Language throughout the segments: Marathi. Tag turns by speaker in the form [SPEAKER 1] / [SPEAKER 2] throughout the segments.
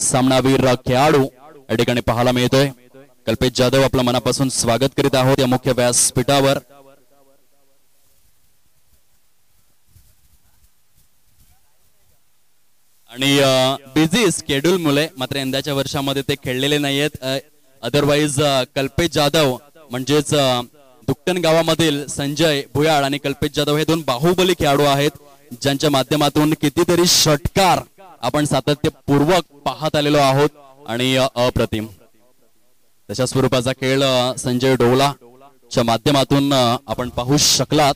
[SPEAKER 1] सामनावीर खेळाडू या ठिकाणी पाहायला मिळतोय। कल्पेश जाधव आपलं मनापासून स्वागत करीत आहोत या मुख्य व्यासपीठावर। आणि बिझी स्केड्यूल मुळे मात्र यंदाच्या वर्षामध्ये ते खेळलेले नाहीयेत। अदरवाइज कल्पेश जाधव म्हणजेच दुकटन गावामधील संजय भुयाळ आणि कल्पेश जाधव हे दोन बाहुबली खेळाडू आहेत, ज्यांच्या माध्यमातून कितीतरी षटकार आपण सातत्यपूर्वक पाहत आलेलो आहोत आणि अप्रतिम तशा स्वरूपाचा खेळ संजय डोलाच्या माध्यमातून आपण पाहू शकलात।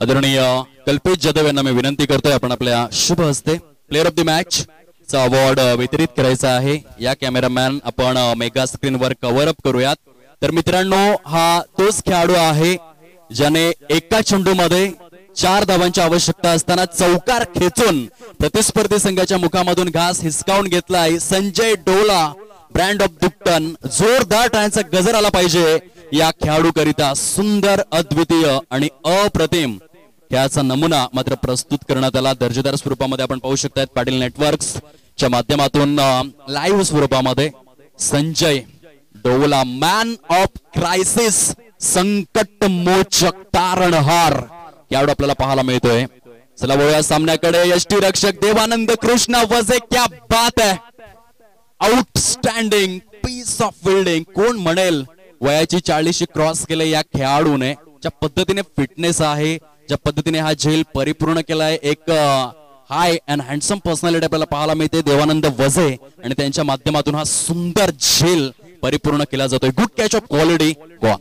[SPEAKER 1] आदरणीय कल्पेश जाधव यांना मी विनंती करतोय, आपण आपल्या शुभ हस्ते प्लेयर ऑफ द मॅच चा अवॉर्ड वितरित करायचा आहे। या कॅमेरामॅन आपण मेगा स्क्रीनवर कव्हर अप करूयात। तर मित्रांनो, हा तोच खेळाडू आहे ज्याने एका चेंडूमध्ये 4 धावांची आवश्यकता असताना चौकार खेचून प्रतिस्पर्धी संघाच्या मुखामधून घास हिसकावून घेतलाय। Sanjay Dola, brand of Dukatan. जोरदार टाळ्यांचा गजर आला पाहिजे या खेळाडूकरिता। सुंदर, अद्वितीय आणि अप्रतिम याचा नमुना मात्र प्रस्तुत करण्यात आला। दर्जेदार स्वरूपामध्ये आपण पाहू शकतात पाटील नेटवर्क्स च्या माध्यमातून लाईव्ह स्वरूपामध्ये Sanjay Dola, man of crisis, संकट मोचक तारणहार यावर आपल्याला पाहायला मिळतोय। चला वळूया सामन्याकडे। यष्टी रक्षक देवानंद कृष्ण वजे, क्या बात है, आउटस्टँडिंग पीस ऑफ फिल्डिंग। कोण म्हणेल वयाची 40 क्रॉस केले या खेळाडूने, ज्या पद्धतीने फिटनेस आहे, ज्या पद्धतीने हा झेल परिपूर्ण केलाय। एक हाय अँड हँडसम पर्सनॅलिटी आपल्याला पाहायला मिळते देवानंद वजे आणि त्यांच्या माध्यमातून हा सुंदर झेल परिपूर्ण केला जातोय। Good catch of quality. गो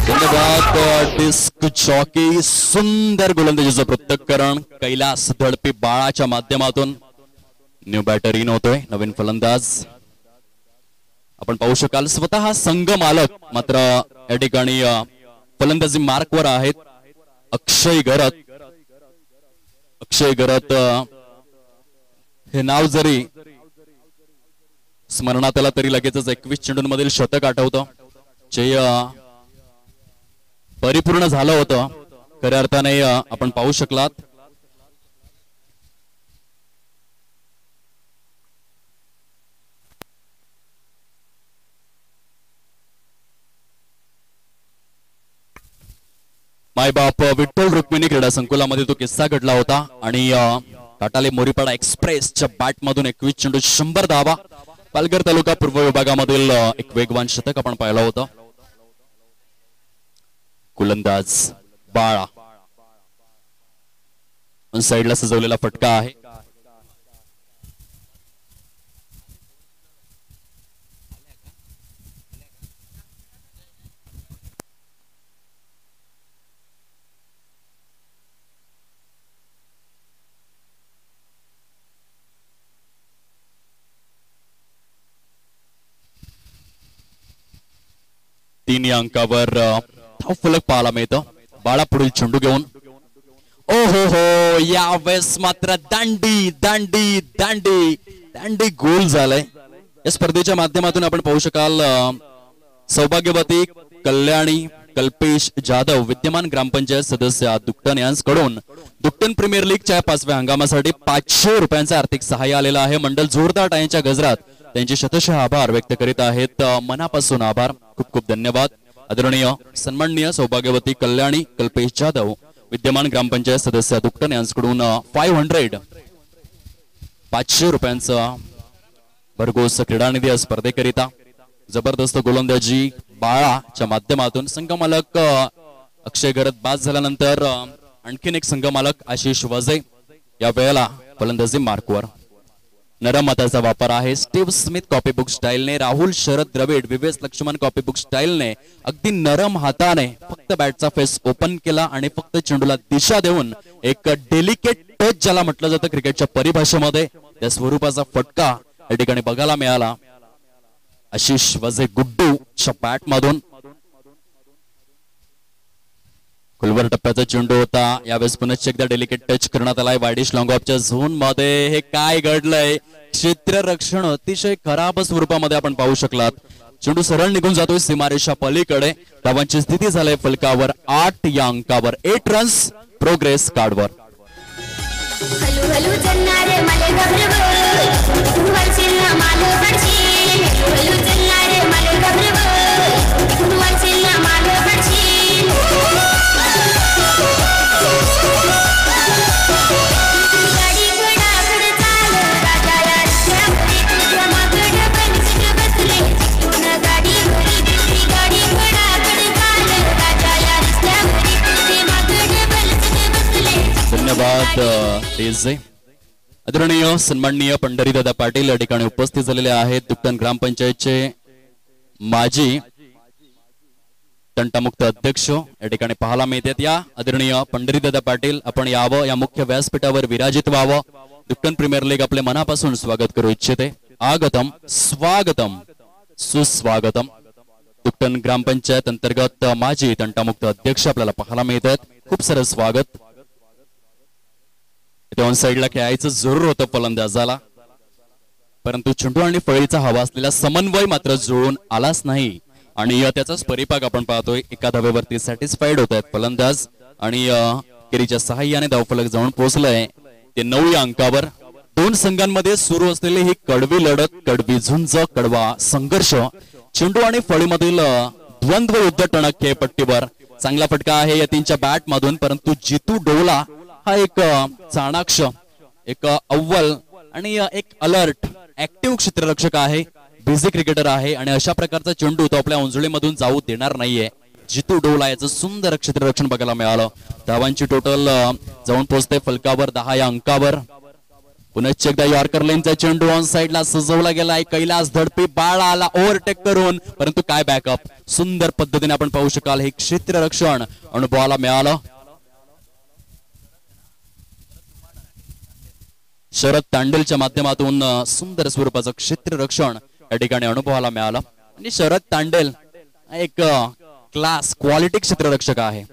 [SPEAKER 1] धन्यवाद डिस्क जॉकी। सुंदर गोलंदाजीचं पृथक्करण कैलास धडपी बाळाच्या माध्यमातून। न्यू बॅटर इन होतोय, नवीन फलंदाज आपण पाहू शकाल। स्वतः संघ मालक मात्र या ठिकाणी फलंदाजी मार्कवर आहेत। अक्षय गरत, अक्षय गरत हे नाव जरी स्मरणात आलं तरी लगेचच 21 चेंडूंमधील शतक आठवतं, जे परिपूर्ण झालं होतं खऱ्या अर्थाने आपण पाहू शकलात। मायबाप विठ्ठल रुक्मिणी क्रीडा संकुलामध्ये तो किस्सा घडला होता आणि काटाले मोरीपाडा एक्सप्रेसच्या बॅट मधून 21 चेंडू 100 धावा। पालघर तालुका पूर्व विभागामधील एक वेगवान शतक आपण पाहिलं होतं। गोलंदाज बाळा, साइडला सजवलेला फटका आहे। तीन या अंकावर फलक पाहायला मिळतं। बाळा पुढील चेंडू घेऊन, ओ हो यावेळेस मात्र दांडी दांडी दांडी दांडी गोल झालाय। या स्पर्धेच्या माध्यमातून आपण पाहू शकाल सौभाग्यवती कल्याणी कल्पेश जाधव, विद्यमान ग्रामपंचायत सदस्य दुकटन यांच्याकडून दुकटन प्रीमियर लीगच्या 5व्या हंगामासाठी 500 रुपयांचा आर्थिक सहाय्य आलेलं आहे। मंडळ जोरदार टाळ्यांच्या गजरात त्यांचे शतशः आभार व्यक्त करीत आहेत। मनापासून आभार, खूप खूप धन्यवाद। आदरणीय सन्माननीय सौभाग्यवती कल्याणी कल्पेश जाधव, विद्यमान ग्रामपंचायत सदस्य दुकटन यांच्याकडून 500 रुपयांचा भरघोस क्रीडा निधी स्पर्धेकरिता जबरदस्त गोलंदाजी बाळाच्या माध्यमातून संघमालक अक्षय गरत बाद झाल्यानंतर आणखीन एक संघमालक आशिष वजे या वेळेला फलंदाजी मार्कवर. नरम हाताचा वापर आहे. स्टीव्ह स्मिथ कॉपीबुक स्टाईलने, राहुल शरद द्रविड विवेस लक्ष्मण कॉपीबुक स्टाईलने अगदी नरम हाताने फक्त बॅटचा फेस ओपन केला आणि फक्त चेंडूला दिशा देऊन एक डेलिकेट टच ज्याला म्हटलं जातं क्रिकेटच्या परिभाषेमध्ये त्या स्वरूपाचा फटका या ठिकाणी बघायला मिळाला. आशिष वजे गुड्डूच्या बॅट मधून खुलवर टप्प्याचा चेंडू होता. यावेळेस पुनश्च एकदा डेलिकेट टच करण्यात आलाय वायडिश लॉंग ऑफच्या झोन मध्ये. हे काय घडलंय? क्षेत्ररक्षण अतिशय खराब स्वरूपामध्ये आपण पाहू शकलात. चेंडू सरळ निघून जातोय सीमारेषा पलीकडे. धावांची स्थिती झाली फलकावर 8 या अंकावर. 8 रन्स प्रोग्रेस कार्डवर. धन्यवाद तेजे. आदरणीय सन्माननीय पंढरीदादा पाटील या ठिकाणी उपस्थित झालेले आहेत. दुक्कन ग्रामपंचायतचे माजी तंटामुक्त अध्यक्ष या ठिकाणी पाहायला मिळतात. या आदरणीय पंढरीदादा पाटील आपण यावं, या मुख्य व्यासपीठावर विराजित व्हावं. दुक्कन प्रीमियर लीग आपले मनापासून स्वागत करू इच्छिते. आगतम स्वागतम सुस्वागतम. दुक्कन ग्रामपंचायत अंतर्गत माजी तंटामुक्त अध्यक्ष आपल्याला पाहायला मिळतात. खूप सारं स्वागत. ऑन साइडला खेळायचं जरूर होतं फलंदाजाला, परंतु चेंडू आणि फळीचा हवा असलेला समन्वय मात्र जुळून आलाच नाही आणि त्याचाच परिपाक आपण पाहतोय. एका धावेवरती सॅटिस्फाईड होत आहेत फलंदाज आणि केरीच्या सहाय्याने धावफलक जाऊन पोहोचलंय ते 9 या अंकावर. दोन संघांमध्ये सुरू असलेली ही कडवी लढत, कडवी झुंज, कडवा संघर्ष, चेंडू आणि फळीमधील द्वंद्व युद्ध टणक खेळपट्टीवर. चांगला फटका आहे यतीनच्या बॅट मधून, परंतु जितू डोला हा एक चाणाक्ष, एक अव्वल आणि एक अलर्ट ऍक्टिव्ह क्षेत्ररक्षक आहे, बिझी क्रिकेटर आहे आणि अशा प्रकारचा चेंडू तो आपल्या उंजळीमधून जाऊ देणार नाहीये. जितू डोला याचं सुंदर क्षेत्ररक्षण बघायला मिळालं. धावांची टोटल जाऊन पोहोचते फलकावर 10 या अंकावर. पुनश्च एकदा यॉर्कर लेनचा चेंडू ऑन साइडला सजवला गेलाय. कैलास धडपी बाळाला ओव्हरटेक करून, परंतु काय बॅकअप सुंदर पद्धतीने आपण पाहू शकाल. हे क्षेत्ररक्षण अनुभवाला मिळालं. शरद तांडेलच्या माध्यमातून सुंदर स्वरूपाचं क्षेत्ररक्षण या ठिकाणी अनुभवाला मिळालं. आणि शरद तांडेल एक क्लास क्वालिटी क्षेत्ररक्षक आहे.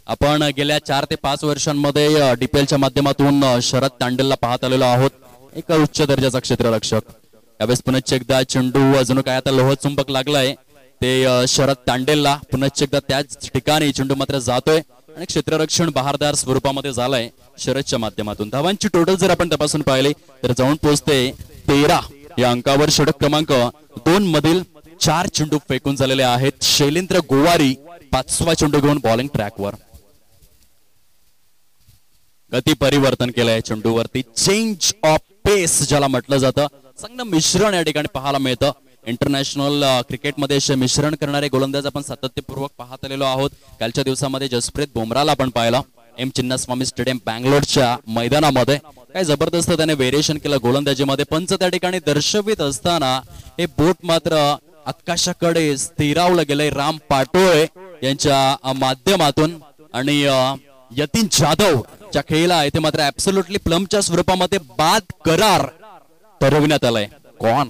[SPEAKER 1] आपण गेल्या 4 ते 5 वर्षांमध्ये डीपीएलच्या माध्यमातून शरद तांडेलला पाहत आलेलो आहोत. एक उच्च दर्जाचा क्षेत्ररक्षक. यावेळेस पुनश्च एकदा चेंडू अजून काय आता लोह चुंबक लागलाय ते शरद तांडेलला. पुनश्च एकदा त्याच ठिकाणी चेंडू मात्र जातोय आणि क्षेत्ररक्षण बहारदार स्वरूपामध्ये झालंय शरदच्या माध्यमातून. धावांची टोटल जर आपण तपासून पाहिले तर जाऊन पोहोचते 13 या अंकावर. षटक क्रमांक 2 मधील 4 चेंडू फेकून झालेले आहेत. शैलेंद्र गोवारी 5वा चेंडू घेऊन बॉलिंग ट्रॅकवर. गती परिवर्तन केलंय चेंडूवरती. चेंज ऑफ पेस ज्याला म्हटलं जातं. चांगलं मिश्रण या ठिकाणी पाहायला मिळतं. इंटरनॅशनल क्रिकेटमध्ये असे मिश्रण करणारे गोलंदाज आपण सातत्यपूर्वक पाहत आलेलो आहोत. कालच्या दिवसामध्ये जसप्रीत बुमराला आपण पाहिला एम चिन्नास्वामी स्टेडियम बँगलोरच्या मैदानामध्ये. काय जबरदस्त त्याने व्हेरिएशन केलं गोलंदाजीमध्ये. पंच त्या ठिकाणी दर्शवित असताना हे बोट मात्र आकाशाकडे स्थिरावलं गेलंय राम पाटोळे यांच्या माध्यमातून. आणि यतीन जाधव च्या खेळीला आहे ते मात्र ऍब्सोल्युटली प्लमच्या स्वरूपामध्ये बाद करार ठरविण्यात आलाय. कोण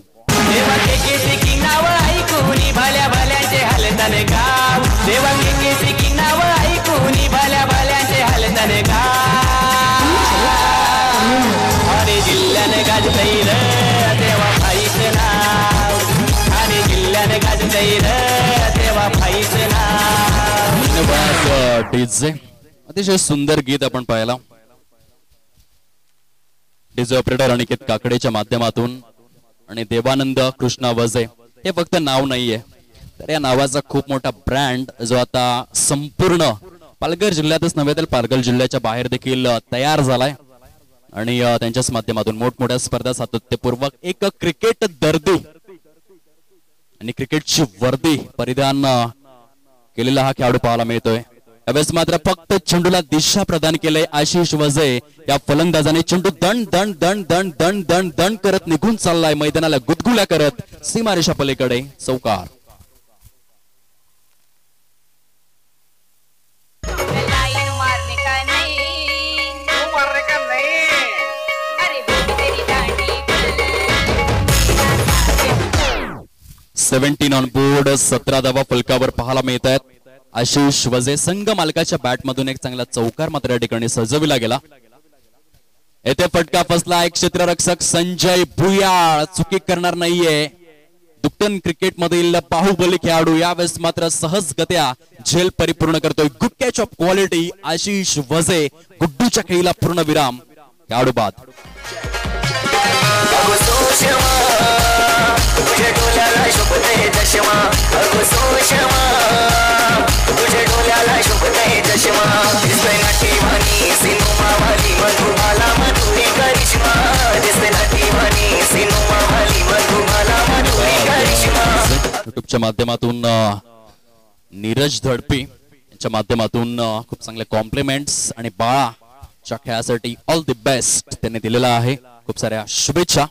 [SPEAKER 1] डीजे अतिशय सुंदर गीत आपण पाहिला. डीजे ऑपरेटर अनिकेत काकडेच्या माध्यमातून. आणि देवानंद कृष्णा वजे हे फक्त नाव नाहीये, तर या नावाचा खूप मोठा ब्रँड जो आता संपूर्ण पालघर जिल्ह्यातच नव्हे तर पालघर जिल्ह्याच्या बाहेर देखील तयार झालाय. आणि त्यांच्याच माध्यमातून मोठमोठ्या स्पर्धा सातत्यपूर्वक एक क्रिकेट दर्दी आणि क्रिकेटची वर्दी परिधान केलेला हा खेळाडू पाहायला मिळतोय. यावेळेस मात्र फक्त चेंडूला दिशा प्रदान केले आशिष वजे या फलंदाजाने. चेंडू दंड दंड दंड दंड दंड दंड दंड करत निघून चाललाय मैदानाला गुदगुल्या करत सीमारेषा पलीकडे. चौकार. Seventeen on board. 17 धावा फलकावर पाहायला मिळत आहेत. आशिष वजे संघ मालकाच्या बॅट मधून एक चांगला चौकार मात्र या ठिकाणी सजविला गेला. येथे फटका फसला. एक क्षेत्ररक्षक संजय भुयाळ चुकी करणार नाहीये. दुक्टन क्रिकेट मधील बाहुबली खेळाडू यावेळेस मात्र सहजगत्या झेल परिपूर्ण करतोय. Good catch of quality Ashish वजे. गुड्डूच्या खेळीला पूर्ण विराम. खेळाडू बाद. युट्यूबच्या माध्यमातून नीरज धडपी यांच्या माध्यमातून खूप चांगले कॉम्प्लिमेंट्स आणि बाळाच्या खेळासाठी ऑल द बेस्ट त्यांनी दिलेला आहे. खूप साऱ्या शुभेच्छा.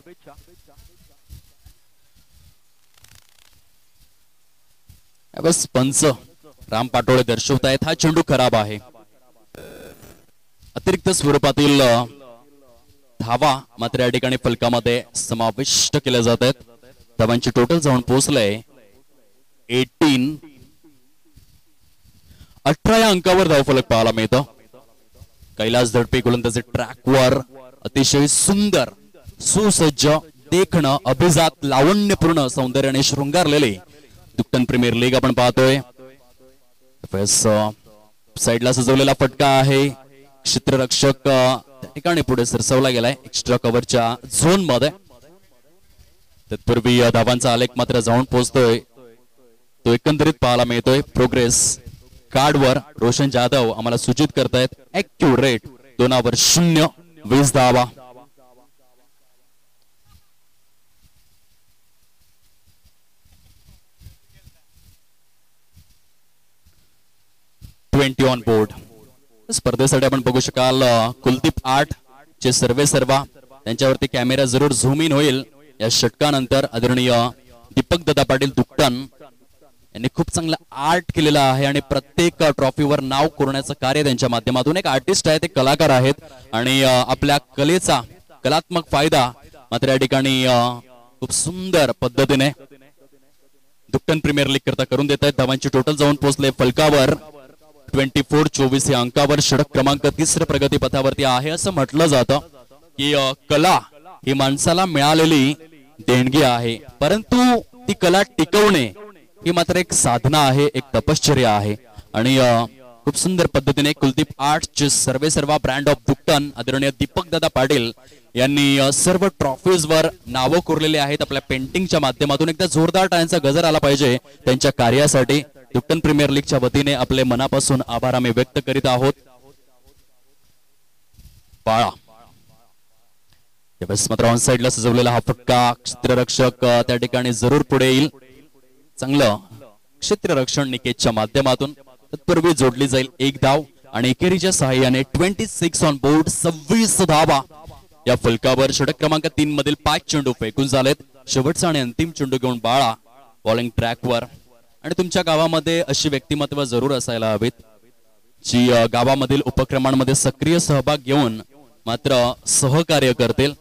[SPEAKER 1] पंच राम पाटोळे दर्शवतायत हा चेंडू खराब आहे. अतिरिक्त स्वरूपातील धावा मात्र या ठिकाणी फलकामध्ये समाविष्ट केल्या जात आहेत. धावांची टोटल जाऊन पोहोचलंय 18 या अंकावर धावफलक पाहायला मिळतं. कैलास धडपे गोलंदाजी ट्रॅकवर अतिशय सुंदर सुसज्ज देखणं अभिजात लावण्यपूर्ण सौंदर्याने शृंगारलेले दुक्टन प्रीमियर लीग आपण पाहतोय. साइडला सजवलेला फटका आहे. क्षेत्ररक्षक त्या ठिकाणी पुढे सरसवला गेलाय एक्स्ट्रा कव्हरच्या झोन मध्ये. तत्पूर्वी धावांचा आलेख मात्र जाऊन पोहोचतोय तो एकंदरीत पाहायला मिळतोय. प्रोग्रेस कार्डवर रोशन जाधव आम्हाला सूचित करतायत ॲक्युरेट 2/0 20 धावा. On board. स्पर्धेसाठी आपण बघू शकाल कुलदीप 8 चे सर्वेसर्वा त्यांच्यावरती कॅमेरा जरूर झूम इन होईल. या षटकानंतर आदरणीय दीपक दादा पाटील दुक्टन यांनी खूप चांगला आर्ट केलेला आहे आणि प्रत्येक ट्रॉफीवर नाव कोरण्याचं कार्य त्यांच्या माध्यमातून. एक आर्टिस्ट आहे, ते कलाकार आहेत आणि आपल्या कलेचा कलात्मक फायदा मात्र या ठिकाणी खूप सुंदर पद्धतीने दुक्टन प्रीमियर लीग करता करून देत आहेत. धावांची टोटल जाऊन पोहोचले फलकावर 24-24 या अंकावर. षटक क्रमांक 3 प्रगती पथावरती आहे. असं म्हटलं जातं की कला ही माणसाला मिळालेली देणगी आहे, परंतु ती कला टिकवणे ही मात्र एक साधना आहे, एक तपश्चर्या आहे. आणि खूप सुंदर पद्धतीने कुलदीप 8 चे सर्वेसर्वा ब्रँड ऑफ दुक्टन आदरणीय दीपक दादा पाटील यांनी सर्व ट्रॉफीजवर नावं कोरलेली आहेत आपल्या पेंटिंगच्या माध्यमातून. एकदा जोरदार टाळ्यांचा गजर आला पाहिजे त्यांच्या कार्यासाठी. दुक्टन प्रीमियर लीगच्या वतीने आपले मनापासून आभार आम्ही व्यक्त करीत आहोत. बाळा यावेळेस मात्र ऑन साइडला सजवलेला हा फटका. क्षेत्ररक्षक त्या ठिकाणी जरूर पुढे येईल. चांगलं क्षेत्ररक्षण निकेतच्या माध्यमातून. तत्पूर्वी जोडली जाईल एक धाव आणि एकेरीच्या सहाय्याने 26 ऑन बोर्ड 26 धावा या फलकावर. षटक क्रमांक 3 मधील 5 चेंडू फेकून झालेत. शेवटचा आणि अंतिम चेंडू घेऊन बाळा बॉलिंग ट्रॅकवर. आणि तुमच्या गावामध्ये अशी व्यक्तिमत्व जरूर असायला हवीत जी गावामधील उपक्रमांमध्ये सक्रिय सहभाग घेऊन मात्र सहकार्य करतील.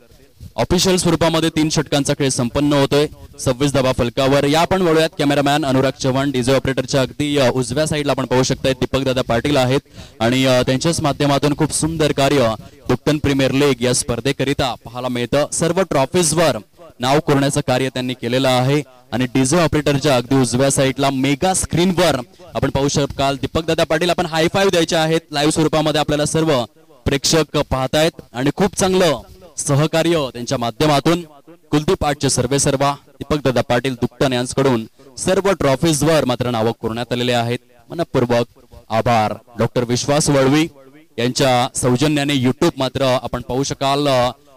[SPEAKER 1] ऑफिशियल स्वरूपामध्ये 3 षटकांचा खेळ संपन्न होतोय. 26 धावा फलकावर. या आपण वळूयात कॅमेरामॅन अनुराग चव्हाण. डीजे ऑपरेटरच्या अगदी उजव्या साईडला आपण पाहू शकताय दीपक दादा पाटील आहेत आणि त्यांच्याच माध्यमातून खूप सुंदर कार्य दुक्टन प्रीमियर लीग या स्पर्धेकरिता पाहायला मिळतं. सर्व ट्रॉफीजवर नाव कोरण्याचं कार्य त्यांनी केलेलं आहे. आणि डीजे ऑपरेटरच्या अगदी उजव्या साईडला मेगा स्क्रीनवर आपण पाहू शकाल दीपक दादा पाटील. आपण हाय फाईव्ह द्यायचे आहेत. लाईव्ह स्वरूपामध्ये आपल्याला सर्व प्रेक्षक पाहतायत आणि खूप चांगलं सहकार्य त्यांच्या माध्यमातून कुलदीप 8 चे सर्वेसर्वा दीपक दादा पाटील दुक्टन यांच्याकडून सर्व ट्रॉफीजवर मात्र नाव कोरण्यात आलेले आहेत. मनपूर्वक आभार. डॉक्टर विश्वास वळवी यांच्या सौजन्याने युट्यूब मात्र आपण पाहू शकाल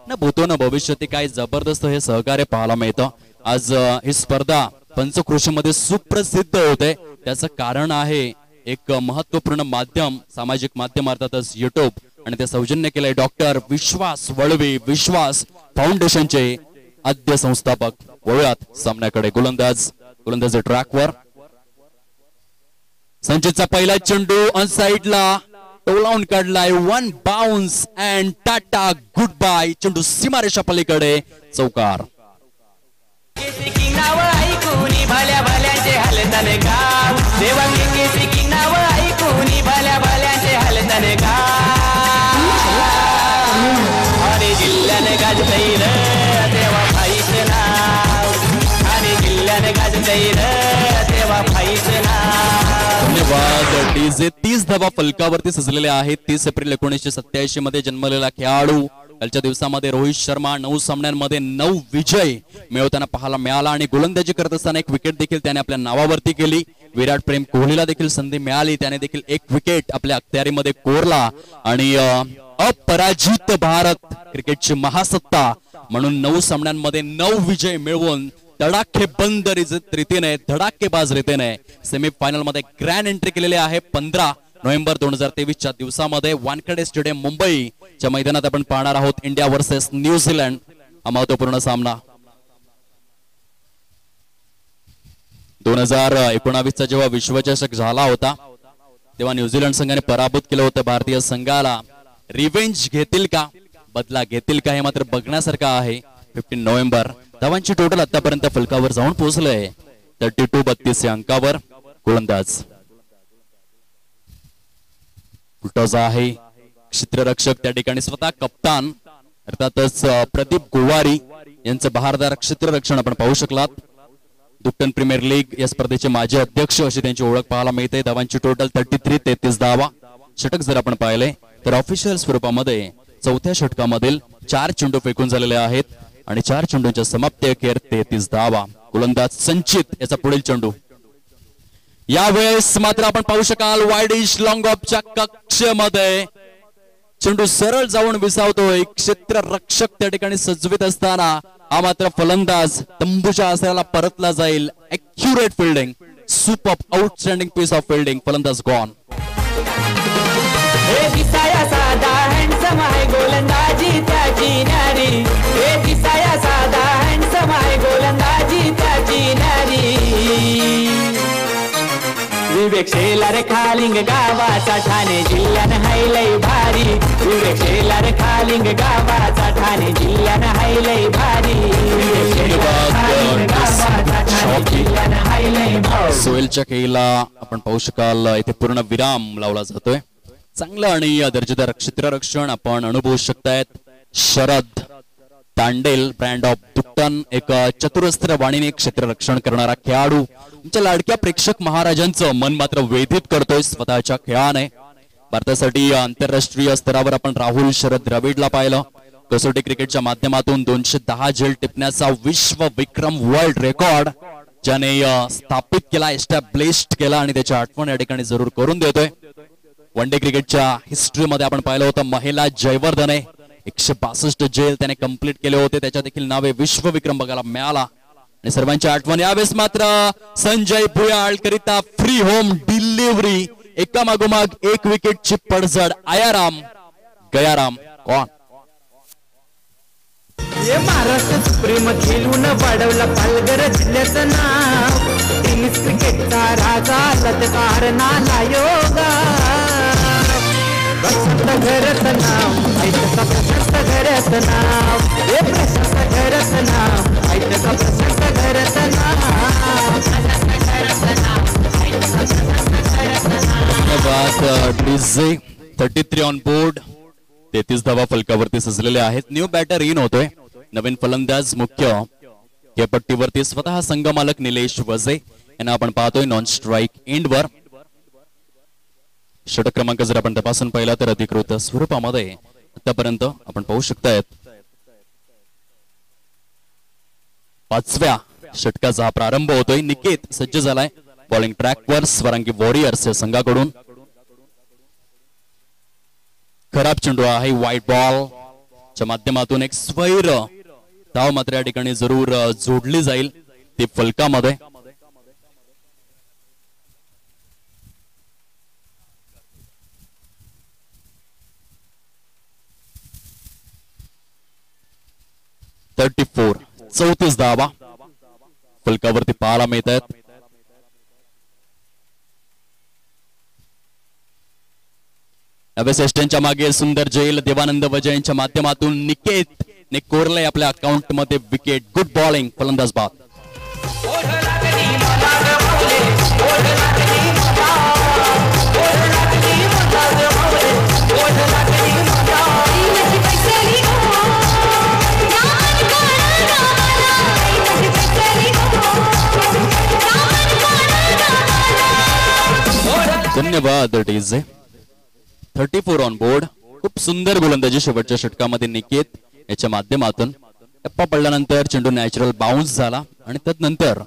[SPEAKER 1] न भूतो न भविष्यती काय जबरदस्त हे सहकार्य पाहायला मिळतं. आज ही स्पर्धा पंचक्रोशीमध्ये सुप्रसिद्ध होते. त्याचं कारण आहे एक महत्वपूर्ण माध्यम, सामाजिक माध्यम अर्थातच युट्यूब, आणि ते सौजन्य केलंय डॉक्टर विश्वास वळवी, विश्वास फाउंडेशनचे आद्य संस्थापक. वळूयात सामन्याकडे. गोलंदाज ट्रॅकवर. संचितचा पहिला चेंडू ऑन साइडला टोलावून काढलाय. One bounce and tata good bye. चेंडू सीमारेषा पलीकडे चौकार.
[SPEAKER 2] नाव ऐकून भल्या भल्यांचे हलतन गाव, देवांगी की नाव ऐकून भल्या भल्यांचे हलतन गाव. आणि जिल्ह्याने गाजतय र देवा भाईचं नाव, आणि जिल्ह्याने गाजतय र देवा भाईचं नाव.
[SPEAKER 1] धन्यवाद डीजे. 30 धावा फलकावरती सजलेले आहेत. 30 एप्रिल 1987 मध्ये जन्मलेला खेळाडू. कालच्या दिवसामध्ये रोहित शर्मा 9 सामन्यांमध्ये 9 विजय मिळवताना पाहायला मिळाला, आणि गोलंदाजी करत असताना एक विकेट देखील त्याने आपल्या नावावरती केली. विराट प्रेम कोहलीला देखील संधी मिळाली, त्याने देखील एक विकेट आपल्या अखत्यारीमध्ये कोरला, आणि अपराजित भारत क्रिकेटची महासत्ता म्हणून 9 सामन्यांमध्ये 9 विजय मिळवून तडाखेबंद रीतीने, धडाकेबाज रीतीने सेमीफायनल मध्ये ग्रँड एंट्री केलेली आहे. 15 नोव्हेंबर 2023 दिवसामध्ये वानखेडे स्टेडियम मुंबईच्या मैदानात आपण पाहणार आहोत इंडिया वर्सेस न्यूझीलंड हा महत्वपूर्ण सामना. 2019 जेव्हा विश्वचषक झाला होता तेव्हा न्यूझीलंड संघाने पराभूत केलं होतं भारतीय संघाला. रिव्हेंज घेतील का, बदला घेतील का, हे मात्र बघण्यासारखं आहे. 15 नोव्हेंबर. धावांची टोटल आतापर्यंत फलकावर जाऊन पोहोचलंय 32-32 या अंकावर. गोलंदाज फुलटॉसा आहे. क्षेत्ररक्षक त्या ठिकाणी स्वतः कप्तान अर्थातच प्रदीप गोवारी यांचं बहारदार क्षेत्ररक्षण आपण पाहू शकलात. दुक्कन प्रीमियर लीग या स्पर्धेचे माजी अध्यक्ष अशी त्यांची ओळख पाहायला मिळते. धावांची टोटल 33 धावा. षटक जर आपण पाहिले तर ऑफिशियल स्वरूपामध्ये चौथ्या षटकामधील 4 चेंडू फेकून झालेले आहेत, आणि 4 चेंडूंच्या समाप्ती अखेर 33 धावा. गोलंदाज संचित याचा पुढील चेंडू. यावेळेस मात्र आपण पाहू शकाल वाईडिश लॉंग ऑफच्या कक्षेमध्ये चेंडू सरळ जाऊन विसावतोय. क्षेत्ररक्षक त्या ठिकाणी सजवीत असताना हा मात्र फलंदाज तंबूच्या आसऱ्याला परतला जाईल. Accurate fielding, super outstanding piece of fielding. फलंदाज गॉन.
[SPEAKER 2] हे दिसाया साधा हँडसम आहे गोलंदाजी त्याची नारी, हे दिसाया साधा हँडसम आहे गोलंदाजी त्याची नारी. विवेक शेलार खालिंग गावाचा ठाणे जिल्ह्यानं हायलय भारी, विवेक शेलार खालिंग गावाचा ठाणे जिल्ह्यानं हायलय भारी.
[SPEAKER 1] सोहेलच्या खेळीला आपण पाहू शकाल इथे पूर्ण विराम लावला जातोय. चांगलं आणि दर्जेदार क्षेत्ररक्षण आपण अनुभवू शकतायत. शरद तांडेल ब्रँड ऑफ दुक्कन, एक चतुरस्त्र वाणीने क्षेत्ररक्षण करणारा खेळाडू. तुमच्या लाडक्या प्रेक्षक महाराजांचं मन मात्र वेधित करतोय स्वतःच्या खेळाने. भारतासाठी आंतरराष्ट्रीय स्तरावर आपण राहुल शरद द्रविडला पाहिलं. कसोटी क्रिकेटच्या माध्यमातून 210 झेल टिपण्याचा विश्व विक्रम वर्ल्ड रेकॉर्ड ज्याने स्थापित केला, एस्टॅब्लिश्ड केला, आणि त्याची आठवण या ठिकाणी जरूर करून देतोय. वन डे क्रिकेटच्या हिस्ट्रीमध्ये आपण पाहिलं होतं महिला जयवर्धने 162 झेल त्याने कंप्लीट केले होते. त्याच्या देखील नावे विश्व विक्रम बघायला मिळाला. आणि सर्वांची आठवण. यावेळेस मात्र संजय भुयाळ करिता फ्री होम डिलिव्हरी, एका मागोमाग एक विकेटची पडझड. आयाराम गयाराम कोण.
[SPEAKER 2] महाराष्ट्र सुप्रीम खेळून वाढवला पालघर जिल्ह्याचं नाव. टेनिस क्रिकेटचा राजा लतकार नाला योगा. प्रशस्त घरचं नाव ऐकता, प्रशस्त घरचं नाव, हे प्रशस्त घरचं नाव ऐकता, प्रशस्त घरचं नाव.
[SPEAKER 1] धन्यवाद डीजे. 33 on board. 33 धावा फलकावरती सजलेले आहेत. न्यू बॅटर इन होतोय. नवीन फलंदाज मुख्य खेळपट्टीवरती स्वतः संघमालक निलेश वजे यांना आपण पाहतोय नॉन स्ट्राईक एंडवर. षटक क्रमांक जर आपण तपासून पाहिला तर अधिकृत स्वरूपामध्ये आतापर्यंत आपण पाहू शकतायत 5व्या षटकाचा हा प्रारंभ होतोय. निकेत सज्ज झालाय बॉलिंग ट्रॅकवर स्वरांगी वॉरियर्स या संघाकडून. खराब चेंडू आहे. व्हाईट बॉल च्या माध्यमातून एक स्वैर धाव मात्र या ठिकाणी जरूर जोडली जाईल ती फलकामध्ये. 34 34 धावा फलकावरती पाहायला मिळत आहेत. एस्टेनच्या मागे सुंदर जैल देवानंद वजयच्या माध्यमातून निकेत ने कोरलंय आपल्या अकाउंट मध्ये विकेट. गुड बॉलिंग फलंदाज बाद. धन्यवाद डीजे. 34 on board. खूप सुंदर गोलंदाजी शेवटच्या षटकामध्ये निकेत याच्या माध्यमातून. टप्पा पडल्यानंतर चेंडू नॅचरल बाउन्स झाला आणि त्यानंतर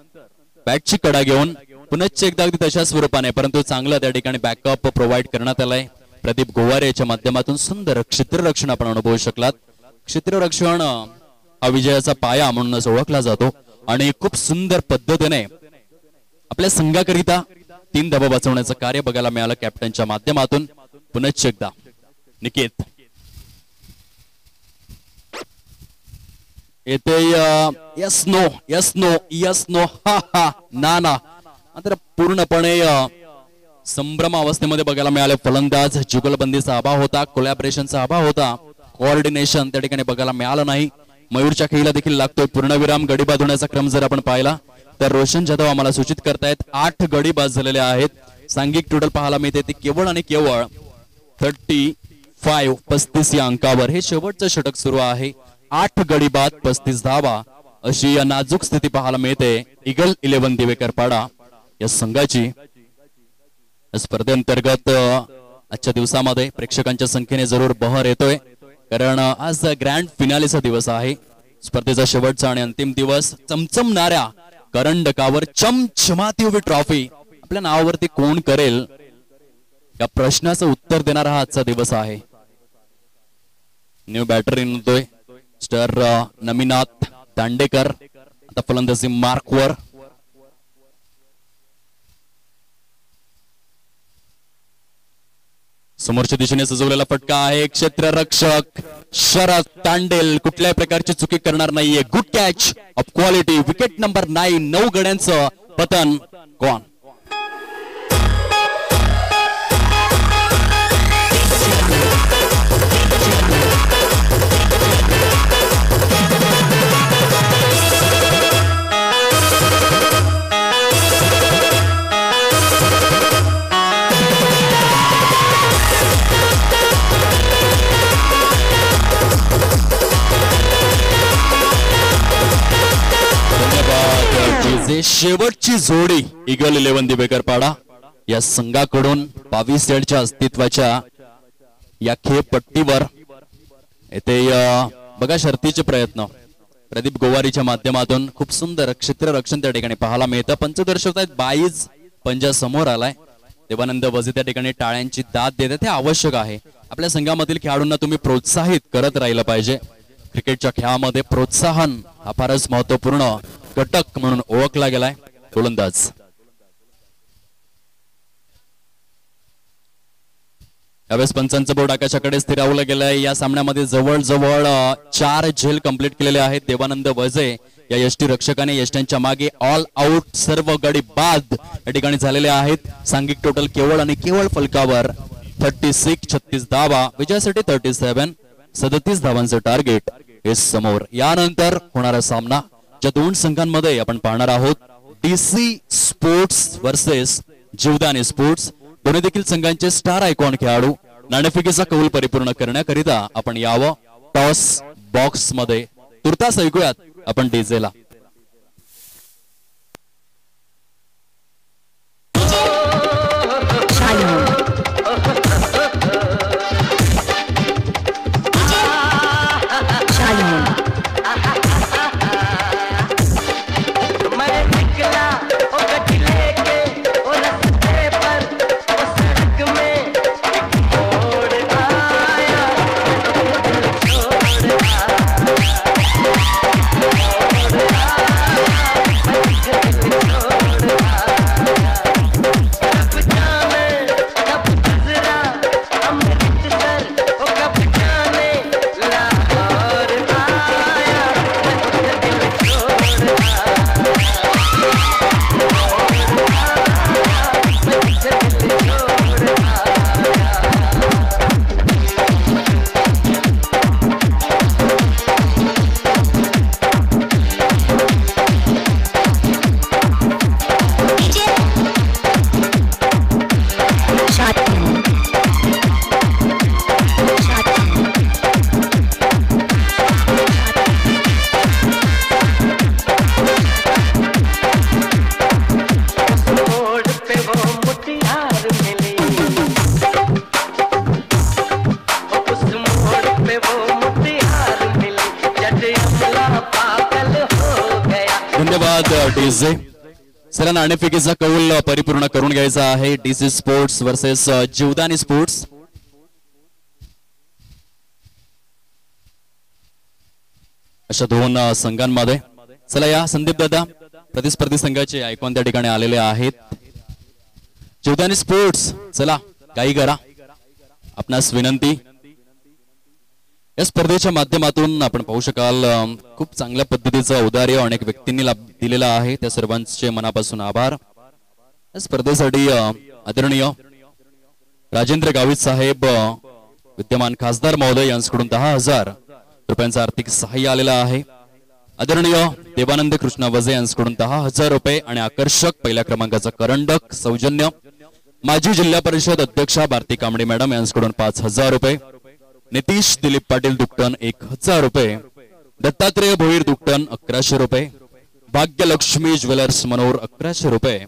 [SPEAKER 1] बॅटची कडा घेऊन पुनश्च एकदा अगदी तशा स्वरूपाने परंतु चांगला त्या ठिकाणी बॅकअप प्रोव्हाइड करण्यात आलाय. प्रदीप गोवारे याच्या माध्यमातून सुंदर क्षेत्ररक्षण आपण अनुभवू शकलात. क्षेत्ररक्षण हा विजयाचा पाया म्हणूनच ओळखला जातो आणि खूप सुंदर पद्धतीने आपल्या संघाकरिता 3 धावा वाचवण्याचं कार्य बघायला मिळालं कॅप्टनच्या माध्यमातून. पुनश्च एकदा निकेत येते. Yes no yes no yes no हा हा ना ना. मात्र पूर्णपणे संभ्रम अवस्थेमध्ये बघायला मिळाले फलंदाज. जुगलबंदीचा अभाव होता, कोलॅबरेशनचा अभाव होता, कोऑर्डिनेशन त्या ठिकाणी बघायला मिळालं नाही. मयूरच्या खेळीला देखील लागतोय पूर्णविराम. गडी बाद होण्याचा क्रम जर आपण पाहिला तर रोशन जाधव आम्हाला सूचित करतायत 8 गडी बाद झालेले आहेत. सांघिक टोटल पाहायला मिळते ते केवळ आणि केवळ 35 या अंकावर. हे शेवटचं षटक सुरू आहे. 8 गडी बाद 35 धावा अशी नाजूक स्थिती पाहायला मिळते ईगल 11 दिवेकरपाडा या संघाची. स्पर्धेअंतर्गत आजच्या दिवसामध्ये प्रेक्षकांच्या संख्येने जरूर बहर येतोय कारण आज ग्रँड फिनालेचा दिवस आहे. स्पर्धेचा शेवटचा आणि अंतिम दिवस. चमचमणाऱ्या करंडकावर चमचमाती उभी ट्रॉफी आपल्या नावावरती कोण करेल या प्रश्नाचं उत्तर देणारा हा आजचा दिवस आहे. न्यू बॅटर येतोय स्टर नमिनाथ दांडेकर. आता फलंदाजी मार्कवर. समोरच्या दिशेने सजवलेला फटका आहे. क्षेत्ररक्षक शरद तांडेल कुठल्याही प्रकारची चुकी करणार नाहीये. Good catch of quality. Wicket number 9. 9 गड्यांचं पतन गॉन. शेवटची जोडी ईगल 11 दिवेकरपाडा या संघाकडून 22 येडच्या अस्तित्वाच्या या खेळपट्टीवर येथे बघा शर्तीचे प्रयत्न प्रदीप गोवारीच्या माध्यमातून खूप सुंदर क्षेत्ररक्षण त्या ठिकाणी पाहायला मिळतं. पंच दर्शवतायत 22 पंजा समोर आलाय. देवानंद वजे त्या ठिकाणी टाळ्यांची दाद देतात. हे आवश्यक आहे. आपल्या संघामधील खेळाडूंना तुम्ही प्रोत्साहित करत राहिलं पाहिजे. क्रिकेटच्या खेळामध्ये प्रोत्साहन हा फारच महत्वपूर्ण घटक म्हणून ओळखला गेलाय. गोलंदाज यावेळेस पंचांचं बोर्ड आकाशाकडे स्थिरावलं गेलंय. या सामन्यामध्ये जवळजवळ 4 झेल कंप्लीट केलेले आहेत. देवानंद वजे या यष्टी रक्षकाने यष्ट्यांच्या मागे ऑल आउट सर्व गडी बाद या ठिकाणी झालेले आहेत. सांघिक टोटल केवळ आणि केवळ फलकावर 36 धावा. विजयासाठी 37 धावांचं टार्गेट हे समोर. यानंतर होणारा सामना ज्या 2 संघांमध्ये आपण पाहणार आहोत DC sports versus Jivdani sports. दोन्ही देखील संघांचे स्टार आयकॉन खेळाडू. नाणेफेकीचा कौल परिपूर्ण करण्याकरिता आपण यावं टॉस बॉक्स मध्ये. तुर्तास ऐकूयात आपण डीजेला.
[SPEAKER 3] Oh
[SPEAKER 1] धन्यवाद डीजे. चला नाणेफेकीचा कौल परिपूर्ण करून घ्यायचा आहे. DC sports versus Jivdani sports. अशा दोन संघांमध्ये चला या संदीप दादा प्रतिस्पर्धी संघाचे आयकॉन त्या ठिकाणी आलेले आहेत. जीवदानी स्पोर्ट्स चला काही करा आपणास विनंती. या स्पर्धेच्या माध्यमातून आपण पाहू शकाल खूप चांगल्या पद्धतीचं औदार्य अनेक व्यक्तींनी दिलेलं आहे. त्या सर्वांचे मनापासून आभार. या स्पर्धेसाठी आदरणीय राजेंद्र गावित साहेब विद्यमान खासदार महोदय यांच्याकडून 10,000 रुपयांचं आर्थिक सहाय्य आलेलं आहे. आदरणीय देवानंद कृष्ण वजे यांच्याकडून 10,000 रुपये आणि आकर्षक पहिल्या क्रमांकाचा करंडक सौजन्य माजी जिल्हा परिषद अध्यक्षा भारती कांबळे मॅडम यांच्याकडून 5,000 रुपये. नितीश दिलीप पाटील दुकटन 1,000 रुपये. दत्तात्रेय भोईर दुकटन 1,100 रुपये. भाग्यलक्ष्मी ज्वेलर्स मनोर 1,100 रुपये.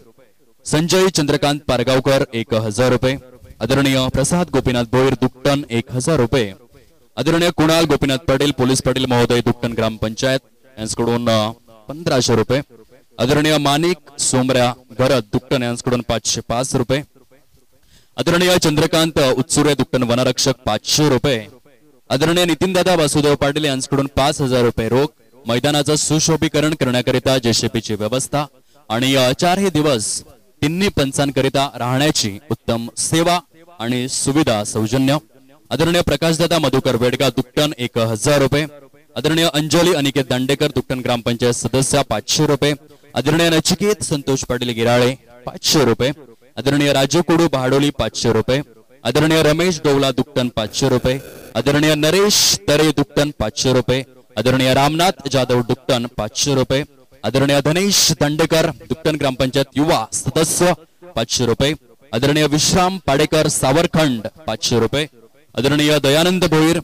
[SPEAKER 1] संजय चंद्रकांत पारगावकर 1,000 रुपये. आदरणीय प्रसाद गोपीनाथ भोईर दुकटन 1,000 रुपये. आदरणीय कुणाल गोपीनाथ पाटील पोलीस पाटील महोदय दुकटन ग्रामपंचायत यांच्याकडून 1,500 रुपये. आदरणीय माणिक सोमऱ्या भरत दुकटन यांच्याकडून 505 रुपये. आदरणीय चंद्रकांत उत्सुरे दुकटन वनरक्षक 500 रुपये. आदरणीय नितीनदादा वासुदेव पाटील यांच्याकडून 5,000 रुपये रोख. मैदानाचं सुशोभीकरण करण्याकरिता जेसीपीची व्यवस्था आणि 4 दिवस तिन्ही पंचांकरिता राहण्याची उत्तम सेवा आणि सुविधा सौजन्य. आदरणीय प्रकाशदादा मधुकर वेडगा दुकटन 1,000 रुपये. आदरणीय अंजली अनिकेत दांडेकर दुकटन ग्रामपंचायत सदस्य 500 रुपये. आदरणीय नचिकेत संतोष पाटील गिराळे 500 रुपये. आदरणीय राजू कोडू बहाडोली 500 रुपये. आदरणीय रमेश डोवला दुकटन 500 रुपये. आदरणीय नरेश तरे दुकटन 500 रुपये. आदरणीय रामनाथ जाधव दुकटन 500 रुपये. आदरणीय धनेश दांडेकर दुकटन ग्रामपंचायत युवा सदस्य 500 रुपये. आदरणीय विश्राम पाडेकर सावरखंड 500 रुपये. आदरणीय दयानंद भोईर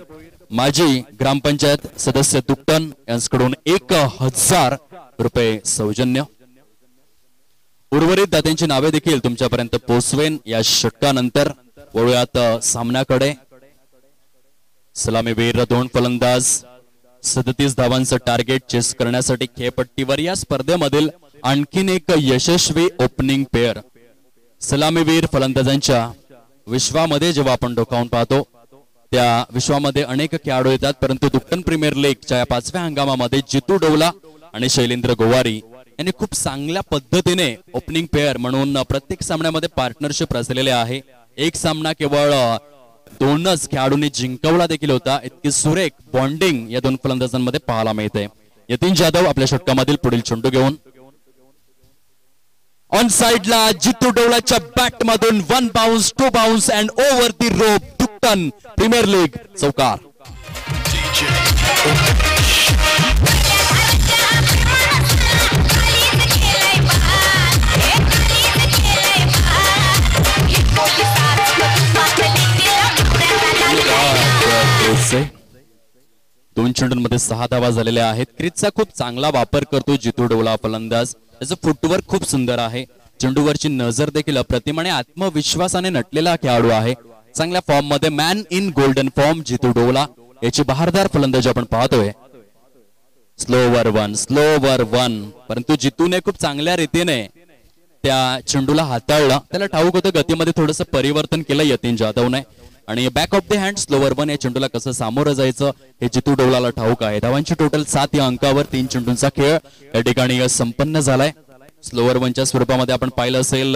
[SPEAKER 1] माजी ग्रामपंचायत सदस्य दुकटन यांच्याकडून 1,000 रुपये सौजन्य. उर्वरित दात्यांची नावे देखील तुमच्यापर्यंत पोहोचवेन या षटकानंतर. वळूयात सामन्याकडे. सलामीवीर दोन फलंदाज 37 धावांचं टार्गेट चेस करण्यासाठी खेळपट्टीवर. या स्पर्धेमधील आणखीन एक यशस्वी ओपनिंग पेअर. सलामीवीर फलंदाजांच्या विश्वामध्ये जेव्हा आपण डोकावून पाहतो त्या विश्वामध्ये अनेक खेळाडू येतात, परंतु दुकटन प्रीमियर लीगच्या या 5व्या हंगामामध्ये जितू डोवला आणि शैलेंद्र गोवारी यांनी खूप चांगल्या पद्धतीने ओपनिंग पेअर म्हणून प्रत्येक सामन्यामध्ये पार्टनरशिप रचलेले आहे. एक सामना केवळ 2च खेळाडूंनी जिंकवला देखील होता. इतकी सुरेख बॉन्डिंग या दोन फलंदाजांमध्ये पाहायला मिळते. यतीन जाधव आपल्या षटकामधील पुढील चेंडू घेऊन ऑन साइडला जितू डोवलाच्या बॅट मधून 1 bounce 2 bounce and over the rope. Dukatan premier league चौकार. दोन चेंडूंमध्ये 6 धावा झालेल्या आहेत. क्रीजचा खूप चांगला वापर करतो जितू डोवला फलंदाज. त्याचं फुटवर्क खूप सुंदर आहे. चेंडूवरची नजर देखील अप्रतिम आणि आत्मविश्वासाने नटलेला खेळाडू आहे. चांगल्या फॉर्म मध्ये मॅन इन गोल्डन फॉर्म जितू डोवला याची बहारदार फलंदाजी आपण पाहतोय. स्लोवर वन परंतु जितूने खूप चांगल्या रीतीने त्या चेंडूला हाताळलं. त्याला ठाऊक होतं गतीमध्ये थोडंसं परिवर्तन केलं यतीन जाधवने आणि back of the hand slower one या चेंडूला कसं सामोरं जायचं हे जितू डोवलाला ठाऊक आहे. धावांची टोटल 7 या अंकावर 3 चेंडूंचा खेळ या ठिकाणी संपन्न झालाय. स्लोवर वनच्या स्वरूपामध्ये आपण पाहिलं असेल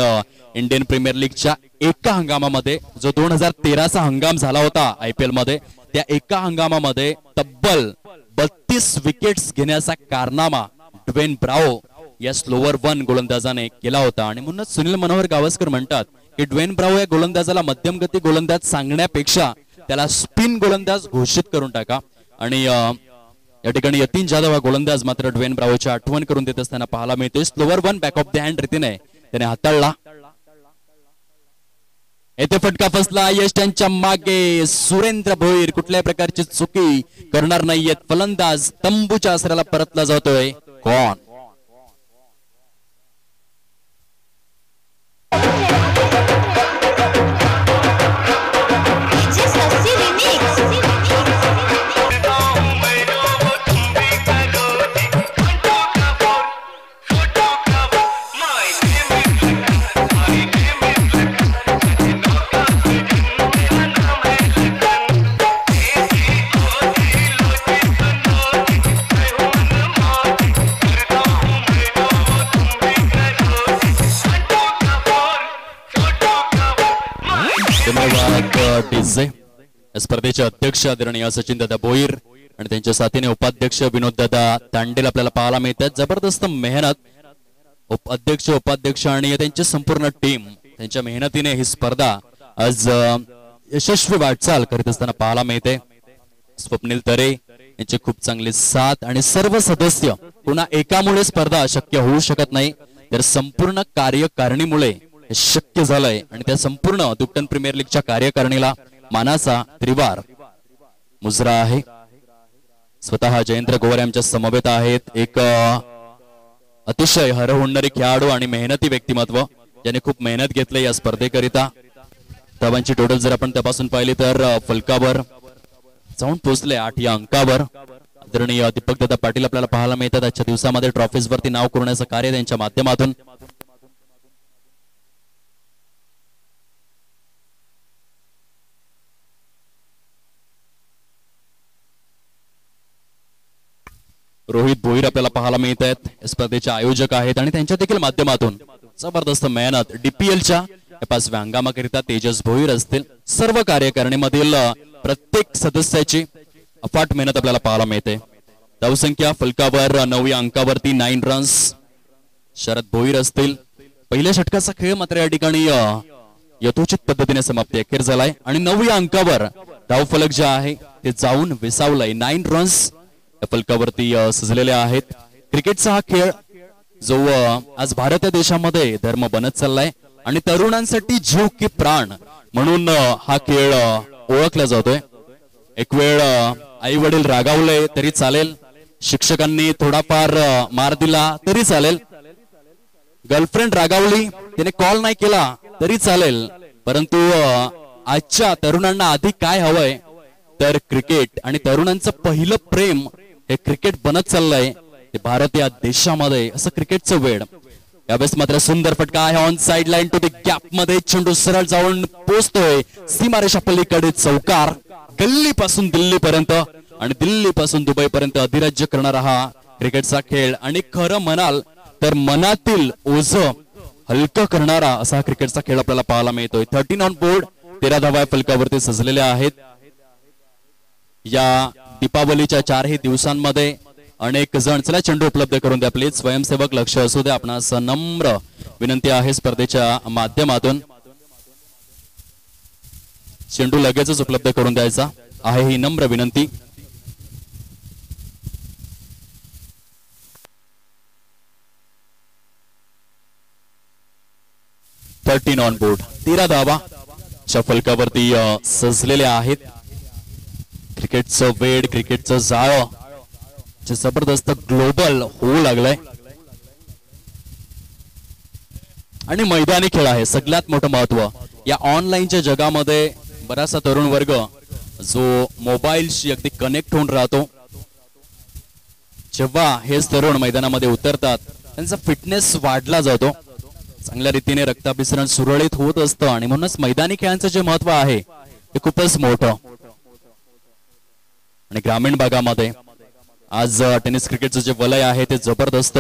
[SPEAKER 1] इंडियन प्रीमियर लीगच्या एका हंगामामध्ये जो 2013चा हंगाम झाला होता IPL मध्ये, त्या एका हंगामामध्ये तब्बल 32 विकेट्स घेण्याचा कारनामा ड्वेन ब्रावो या स्लोवर वन गोलंदाजाने केला होता. आणि म्हणूनच सुनील मनोहर गावस्कर म्हणतात की ड्वेन ब्रावो या गोलंदाजाला मध्यम गती गोलंदाज सांगण्यापेक्षा त्याला स्पिन गोलंदाज घोषित करून टाका. आणि या ठिकाणी यतीन जाधव हा गोलंदाज मात्र ड्वेन ब्रावोची आठवण करून देत असताना पाहायला मिळते. Slower one back of the hand रीतीने त्याने हाताळला. येथे फटका फसला. यश त्यांच्या मागे. सुरेंद्र भोईर कुठल्याही प्रकारची चुकी करणार नाहीयेत. फलंदाज तंबूच्या आसऱ्याला परतला जातोय. कोण धन्यवाद डीजे. या स्पर्धेचे अध्यक्ष आदरणीय सचिन दादा भोईर आणि त्यांच्या साथीने उपाध्यक्ष विनोद दादा तांडेल आपल्याला पाहायला मिळतात. जबरदस्त मेहनत अध्यक्ष उपाध्यक्ष आणि त्यांची संपूर्ण टीम त्यांच्या मेहनतीने ही स्पर्धा आज यशस्वी वाटचाल करीत असताना पाहायला मिळते. स्वप्नील तरे यांची खूप चांगली साथ आणि सर्व सदस्य पुन्हा एकामुळे स्पर्धा शक्य होऊ शकत नाही तर संपूर्ण कार्यकारिणीमुळे हे शक्य झालंय आणि त्या संपूर्ण दुपटन प्रीमियर लीगच्या कार्यकारिणीला मानाचा त्रिवार मुजरा आहे. स्वतः जयेंद्र गोवारे आमच्या समवेत आहेत. एक अतिशय हरहुन्नरी खेळाडू आणि मेहनती व्यक्तिमत्व ज्याने खूप मेहनत घेतली या स्पर्धेकरिता. धावांची टोटल जर आपण तपासून पाहिली तर फलकावर जाऊन पोहोचले 8 या अंकावर. आदरणीय दीपक दादा पाटील आपल्याला पाहायला मिळतात. आजच्या दिवसामध्ये ट्रॉफीज वरती नाव करण्याचं कार्य त्यांच्या माध्यमातून. रोहित भोईर आपल्याला पाहायला मिळत आहेत. स्पर्धेचे आयोजक आहेत आणि त्यांच्या देखील माध्यमातून जबरदस्त मेहनत डीपीएलच्या 5व्या हंगामाकरिता तेजस भोईर असतील. सर्व कार्यकारिणीमधील प्रत्येक सदस्याची अफाट मेहनत आपल्याला पाहायला मिळते. धावसंख्या फलकावर 9व्या अंकावरती 9 रन्स. शरद भोईर असतील. पहिल्या षटकाचा खेळ मात्र या ठिकाणी यथोचित पद्धतीने समाप्ती अखेर झालाय आणि 9व्या अंकावर धावफलक जे आहे ते जाऊन विसावलंय. 9 रन्स या फलकावरती सजलेले आहेत. क्रिकेटचा हा खेळ जो आज भारत या देशामध्ये धर्म बनत चाललाय आणि तरुणांसाठी जीव की प्राण म्हणून हा खेळ ओळखला जातोय. एक वेळ आई वडील रागावले तरी चालेल, शिक्षकांनी थोडाफार मार दिला तरी चालेल, गर्लफ्रेंड रागावली तिने कॉल नाही केला तरी चालेल, परंतु आजच्या तरुणांना आधी काय हवंय तर क्रिकेट आणि तरुणांचं पहिलं प्रेम हे क्रिकेट बनत चाललंय. भारत या देशामध्ये असं क्रिकेटचं वेळ. यावेळेस मात्र सुंदर फटका आहे on side line to the gap मध्ये. चेंडू सरळ जाऊन पोहोचतोय सीमारेषा पलीकडे. चौकार. गल्लीपासून दिल्लीपर्यंत आणि दिल्लीपासून दुबईपर्यंत अधिराज्य करणारा हा क्रिकेटचा खेळ आणि खरं म्हणाल तर मनातील ओझं हलकं करणारा असा क्रिकेटचा खेळ आपल्याला पाहायला मिळतोय. 13 ऑन बोर्ड. 13 धावा फलकावरती सजलेल्या आहेत. या दीपावलीच्या 4ही दिवसांमध्ये अनेक जण चला चेंडू उपलब्ध करून द्या प्लीज. स्वयंसेवक लक्ष असू द्या. आपणास नम्र विनंती आहे स्पर्धेच्या माध्यमातून चेंडू लगेचच उपलब्ध करून द्यायचा आहे ही नम्र विनंती. Thirteen on board. 13 धावा फलकावरती सजलेल्या आहेत. क्रिकेटचं वेड क्रिकेटचं जाळं जे जबरदस्त ग्लोबल होऊ लागलंय आणि मैदानी खेळ आहे सगळ्यात मोठं महत्व. या ऑनलाईनच्या जगामध्ये बराचसा तरुण वर्ग जो मोबाईलशी अगदी कनेक्ट होऊन राहतो. जेव्हा हेच तरुण मैदानामध्ये उतरतात त्यांचा फिटनेस वाढला जातो, चांगल्या रीतीने रक्ताभिसरण सुरळीत होत असतं आणि म्हणूनच मैदानी खेळांचं जे महत्व आहे ते खूपच मोठं. आणि ग्रामीण भागामध्ये आज टेनिस क्रिकेटचं जे वलय आहे ते जबरदस्त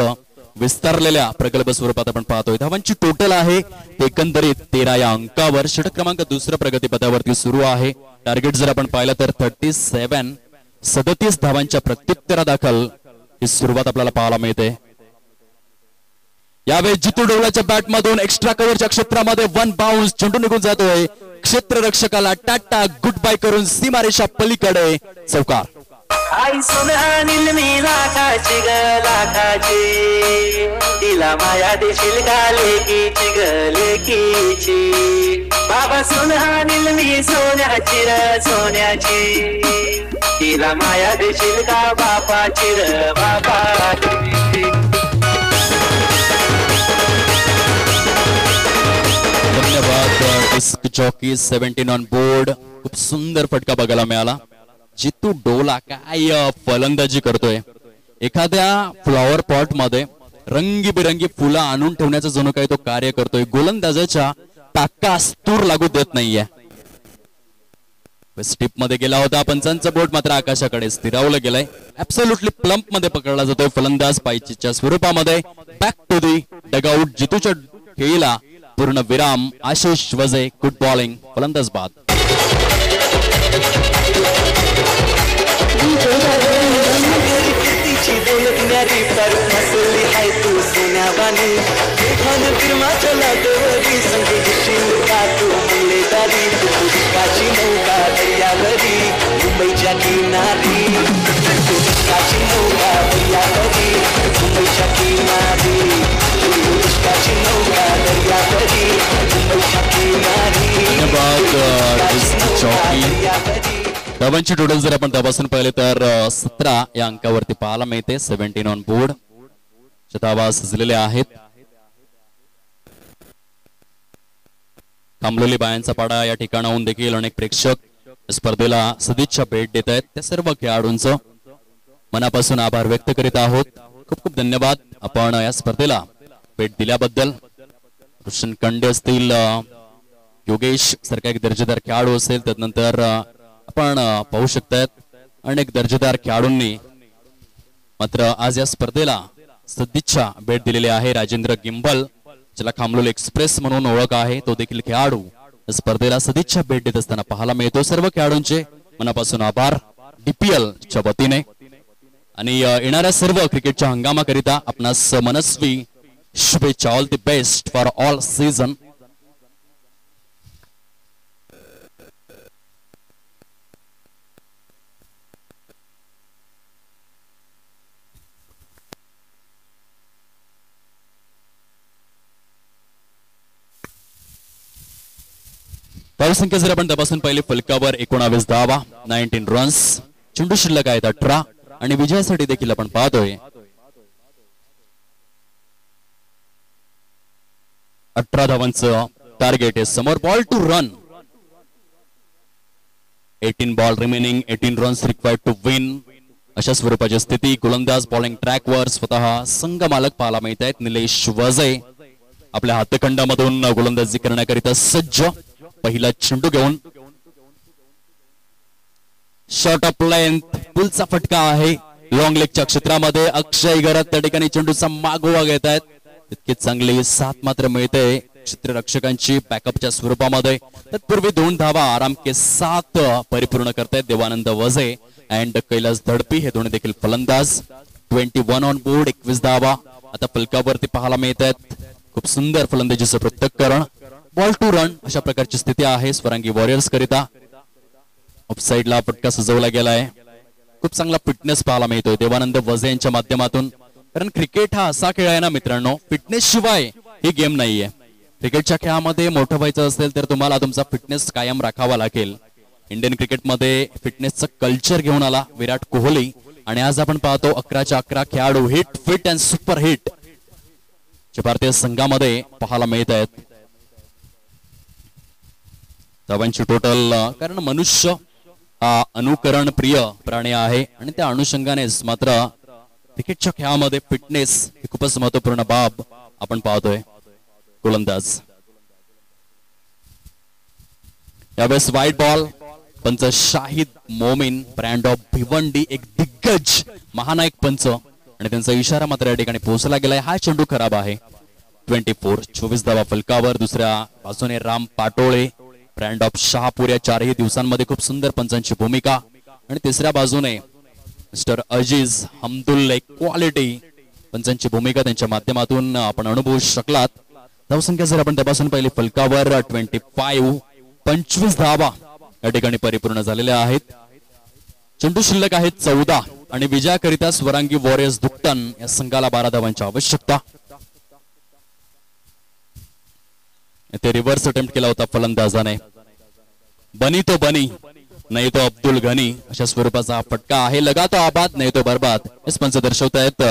[SPEAKER 1] विस्तारलेल्या प्रगल्भ स्वरूपात आपण पाहतोय. धावांची टोटल आहे एकंदरीत 13 या अंकावर. षटक क्रमांक 2 प्रगतीपथावरती सुरू आहे. टार्गेट जर आपण पाहिलं तर 37 धावांच्या प्रत्युत्तरादाखल ही सुरुवात आपल्याला पाहायला मिळते. यावेळी जितू डोलाच्या बॅट मधून एक्स्ट्रा कव्हरच्या क्षेत्रामध्ये 1 बाउन्स. चेंडू निघून जातोय. क्षेत्ररक्षकाला टाटा गुड बाय करून सीमारेषा पलीकडे. चौकार.
[SPEAKER 2] आई सोनानील मी लाखाची ग लाखाची, तिला माया देशील का लेकीची ग लेकीची. बाबा सोनानील मी सोन्याची र सोन्याची, तिला माया देशील का बापाची र बापाची.
[SPEAKER 1] धन्यवाद डिस्क जॉकी. 17 on board. खूप सुंदर फटका बघायला मिळाला. जितू डोला काय फलंदाजी करतोय. एखाद्या फ्लॉवर पॉट मध्ये रंगीबिरंगी फुलं आणून ठेवण्याचा जणू काही तो कार्य करतोय. गोलंदाजाच्या टाकास तूर लागू देत नाहीये. स्टिप मध्ये गेला होता. पंचांचा बोट मात्र आकाशाकडे स्थिरावलं गेलंय. ऍब्सोल्युटली प्लंप मध्ये पकडला जातोय फलंदाज पायचीच्या स्वरूपामध्ये. Back to the dugout. जितूच्या खेळीला पूर्ण विराम. आशिष वजे गुड बॉलिंग, फलंदाज बाद.
[SPEAKER 3] दौलत न्यारी पर फसली है तू सोन्यावानी खान फिरमा चला देवरी संग शिंका तू मुलेदारी तू काची नौका दर्यावरी मुंबईच्या किनारी तू काची नौका दर्यावरी मुंबईच्या किनारी तू काची नौका दर्यावरी मुंबईच्या किनारी.
[SPEAKER 1] धन्यवाद चौकी. धावांची टोटल जर आपण तपासून पाहिले तर 17 या अंकावरती पाहायला मिळते. 17 ऑन बोर्ड. धावा सजलेल्या आहेत. खांबलेली बायांचा पाडा या ठिकाणाहून देखील अनेक प्रेक्षक स्पर्धेला सदिच्छा भेट देत आहेत. त्या सर्व खेळाडूंचं मनापासून आभार व्यक्त करीत आहोत. खूप खूप धन्यवाद आपण या स्पर्धेला भेट दिल्याबद्दल. रोशन कंडे असतील, योगेश सारखा एक दर्जेदार खेळाडू असेल, त्यानंतर आपण पाहू शकतात अनेक दर्जेदार खेळाडूंनी मात्र आज या स्पर्धेला सदिच्छा भेट दिलेली आहे. राजेंद्र गिंबल, ज्याला खामलोल एक्सप्रेस म्हणून ओळख आहे, तो देखील खेळाडू स्पर्धेला सदिच्छा भेट देत असताना पाहायला मिळतो. सर्व खेळाडूंचे मनापासून आभार DPL च्या वतीने. आणि येणाऱ्या सर्व क्रिकेटच्या हंगामाकरिता आपणास मनस्वी शुभेच्छा. All the best for all season. धावसंख्या जर आपण तपासून पाहिली फलकावर 19 धावा, 19 रन्स. चेंडू शिल्लक आहेत 18 आणि विजयासाठी देखील आपण पाहतोय 18 धावांचं टार्गेट आहे समोर. Ball to run, 18 ball remaining, 18 runs required to win, अशा स्वरूपाची स्थिती. गोलंदाज बॉलिंग ट्रॅकवर स्वतः संघ मालक पाहायला मिळत आहेत. निलेश वजे आपल्या हातखंडामधून गोलंदाजी करण्याकरिता सज्ज. पहिला चेंडू घेऊन शॉर्ट ऑफ लेंथ, पुलचा फटका आहे लॉंग लेगच्या क्षेत्रामध्ये. अक्षय गरत त्या ठिकाणी चेंडूचा मागोवा घेत आहेत. इतकी चांगली साथ मात्र मिळते क्षेत्ररक्षकांची बॅकअपच्या स्वरूपामध्ये. तत्पूर्वी 2 धावा आराम के साथ परिपूर्ण करतायत देवानंद वजे अँड कैलास धडपी, हे दोन्ही देखील फलंदाज. 21 ऑन बोर्ड, 21 धावा आता फलकावरती पाहायला मिळत आहेत. खूप सुंदर फलंदाजीचं पृथक्करण. बॉल टू रन अशा प्रकारची स्थिती आहे स्वरांगी वॉरियर्स करिता. ऑफसाइडला फटका सजवला गेलाय. खूप चांगला फिटनेस पाहायला मिळतोय देवानंद वजे यांच्या माध्यमातून. कारण क्रिकेट हा असा खेळ आहे ना मित्रांनो, फिटनेस शिवाय ही गेम नाहीये. क्रिकेटच्या खेळामध्ये मोठं व्हायचं असेल तर तुम्हाला तुमचा फिटनेस कायम राखावा लागेल. इंडियन क्रिकेटमध्ये फिटनेसचं कल्चर घेऊन आला विराट कोहली. आणि आज आपण पाहतो 11च्या 11 खेळाडू hit, fit and super hit जे भारतीय संघामध्ये पाहायला मिळत आहेत. धावांची टोटल, कारण मनुष्य हा अनुकरण प्रिय प्राणी आहे आणि त्या अनुषंगानेच मात्र क्रिकेटच्या खेळामध्ये फिटनेस ही खूपच महत्वपूर्ण बाब आपण पाहतोय. गोलंदाज यावेळेस व्हाईट बॉल. पंच शाहिद मोमीन, ब्रँड ऑफ भिवंडी, एक दिग्गज महानायक पंच, आणि त्यांचा इशारा मात्र या ठिकाणी पोहोचला गेलाय. हा चेंडू खराब आहे. 24 धावा फलकावर. दुसऱ्या बाजूने राम पाटोळे, ब्रँड ऑफ शहापूर, या 4ही दिवसांमध्ये खूप सुंदर पंचांची भूमिका. आणि तिसऱ्या बाजूने मिस्टर अजीज हमदुल्ला, क्वालिटी पंचांची भूमिका त्यांच्या माध्यमातून आपण अनुभवू शकलात. धावसंख्या जर आपण तपासून पाहिली फलकावर 25 धावा या ठिकाणी परिपूर्ण झालेल्या आहेत. चेंडू शिल्लक आहेत 14 आणि विजयाकरिता स्वरांगी वॉरियर्स दुकटन या संघाला 12 धावांची आवश्यकता. ते रिव्हर्स अटेम्प्ट केला होता फलंदाजाने. बनी तो बनी नाही तो अब्दुल गनी अशा स्वरूपाचा फटका आहे. लगा तो आबाद नाही तो बर्बाद, हेच पंच दर्शवतायत.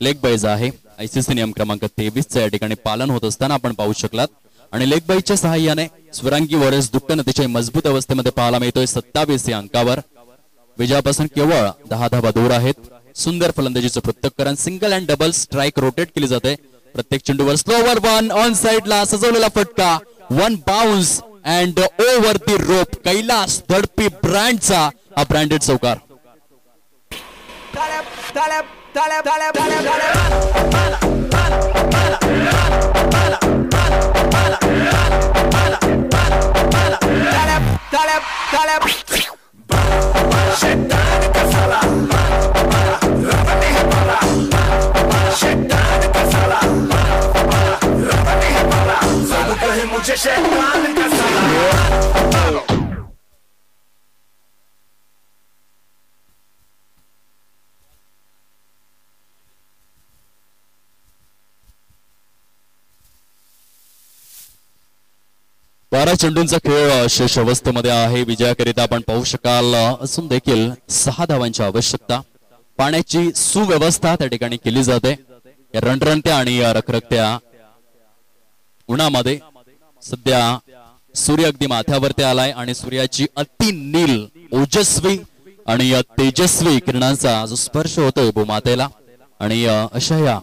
[SPEAKER 1] लेग बाईज आहे. ICC नियम क्रमांक 23 या ठिकाणी पालन होत असताना आपण पाहू शकलात. आणि लेग बाईच्या सहाय्याने स्वरांगी वॉरियर्स दुकटन अतिशय मजबूत अवस्थेमध्ये पाहायला मिळतोय. 27 या अंकावर विजयापासून केवळ 10 धावा दूर आहेत. सुंदर फलंदाजीचं पृथक्करण. Single and double strike rotate केली जाते प्रत्येक चेंडूवर. स्लोवर वन ऑन साइडला सजवलेला फटका. 1 बाउन्स अँड ओव्हर दी रोप. कैलास धडपी ब्रँडचा हा ब्रँडेड चौकार.
[SPEAKER 4] मुझे शैतान का साला
[SPEAKER 1] बारा चेंडूंचा खेळ शेष अवस्थेमध्ये आहे. विजयाकरिता आपण पाहू शकाल असून देखील 6 धावांची आवश्यकता. पाण्याची सुव्यवस्था त्या ठिकाणी केली जाते. या रणरणत्या आणि रखरखत्या उन्हामध्ये सध्या सूर्य अगदी माथ्यावरती आलाय आणि सूर्याची अति नील ओजस्वी आणि तेजस्वी किरणांचा जो स्पर्श होतोय भूमातेला आणि अशा या